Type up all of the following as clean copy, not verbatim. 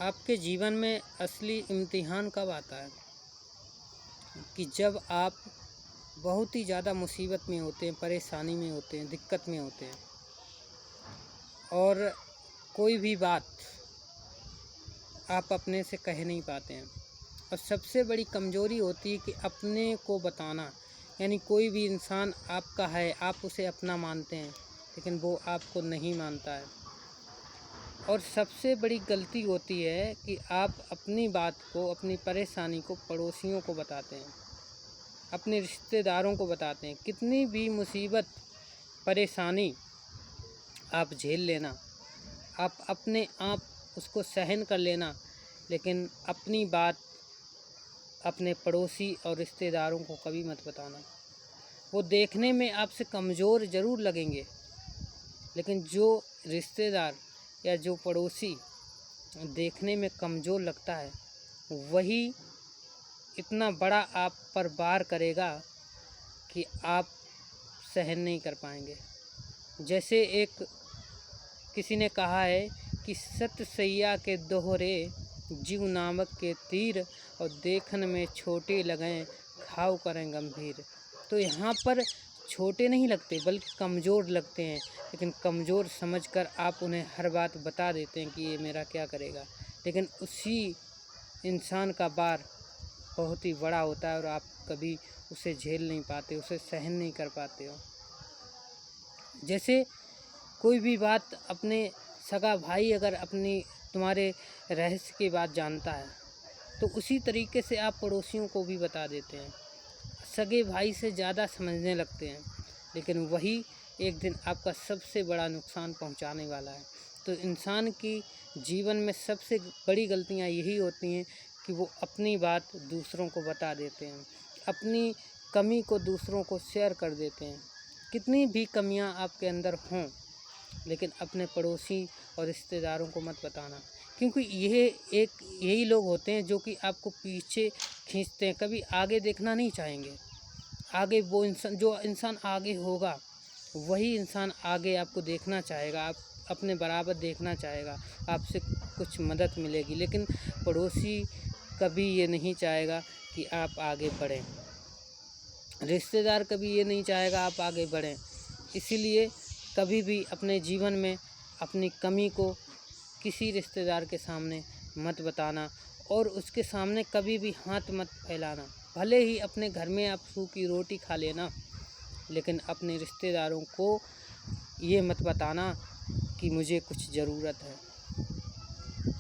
आपके जीवन में असली इम्तिहान कब आता है कि जब आप बहुत ही ज़्यादा मुसीबत में होते हैं, परेशानी में होते हैं, दिक्कत में होते हैं और कोई भी बात आप अपने से कह नहीं पाते हैं। और सबसे बड़ी कमज़ोरी होती है कि अपने को बताना, यानी कोई भी इंसान आपका है, आप उसे अपना मानते हैं लेकिन वो आपको नहीं मानता है। और सबसे बड़ी गलती होती है कि आप अपनी बात को, अपनी परेशानी को पड़ोसियों को बताते हैं, अपने रिश्तेदारों को बताते हैं। कितनी भी मुसीबत परेशानी आप झेल लेना, आप अपने आप उसको सहन कर लेना, लेकिन अपनी बात अपने पड़ोसी और रिश्तेदारों को कभी मत बताना। वो देखने में आपसे कमज़ोर ज़रूर लगेंगे, लेकिन जो रिश्तेदार या जो पड़ोसी देखने में कमज़ोर लगता है वही इतना बड़ा आप पर वार करेगा कि आप सहन नहीं कर पाएंगे। जैसे एक किसी ने कहा है कि सत सैया के दोहरे जीव नामक के तीर और देखन में छोटे लगें घाव करें गंभीर। तो यहाँ पर छोटे नहीं लगते बल्कि कमज़ोर लगते हैं, लेकिन कमज़ोर समझकर आप उन्हें हर बात बता देते हैं कि ये मेरा क्या करेगा, लेकिन उसी इंसान का वार बहुत ही बड़ा होता है और आप कभी उसे झेल नहीं पाते, उसे सहन नहीं कर पाते हो। जैसे कोई भी बात अपने सगा भाई अगर अपनी तुम्हारे रहस्य की बात जानता है तो उसी तरीके से आप पड़ोसियों को भी बता देते हैं। सगे भाई से ज़्यादा समझने लगते हैं, लेकिन वही एक दिन आपका सबसे बड़ा नुकसान पहुंचाने वाला है। तो इंसान की जीवन में सबसे बड़ी गलतियां यही होती हैं कि वो अपनी बात दूसरों को बता देते हैं, अपनी कमी को दूसरों को शेयर कर देते हैं। कितनी भी कमियां आपके अंदर हों, लेकिन अपने पड़ोसी और रिश्तेदारों को मत बताना, क्योंकि यही लोग होते हैं जो कि आपको पीछे खींचते हैं, कभी आगे देखना नहीं चाहेंगे। आगे वो इंसान, जो इंसान आगे होगा वही इंसान आगे आपको देखना चाहेगा, आप अपने बराबर देखना चाहेगा, आपसे कुछ मदद मिलेगी। लेकिन पड़ोसी कभी ये नहीं चाहेगा कि आप आगे बढ़ें, रिश्तेदार कभी ये नहीं चाहेगा आप आगे बढ़ें। इसीलिए कभी भी अपने जीवन में अपनी कमी को किसी रिश्तेदार के सामने मत बताना और उसके सामने कभी भी हाथ मत फैलाना। भले ही अपने घर में आप सूखी रोटी खा लेना, लेकिन अपने रिश्तेदारों को ये मत बताना कि मुझे कुछ ज़रूरत है।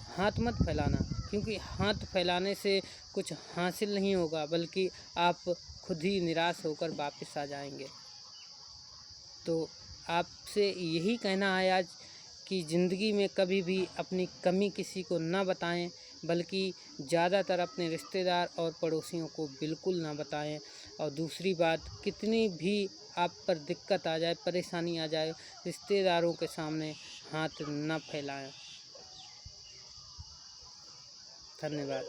हाथ मत फैलाना, क्योंकि हाथ फैलाने से कुछ हासिल नहीं होगा, बल्कि आप खुद ही निराश होकर वापस आ जाएंगे। तो आपसे यही कहना है आज कि ज़िंदगी में कभी भी अपनी कमी किसी को ना बताएं, बल्कि ज़्यादातर अपने रिश्तेदार और पड़ोसियों को बिल्कुल ना बताएं। और दूसरी बात, कितनी भी आप पर दिक्कत आ जाए, परेशानी आ जाए, रिश्तेदारों के सामने हाथ ना फैलाएं। धन्यवाद।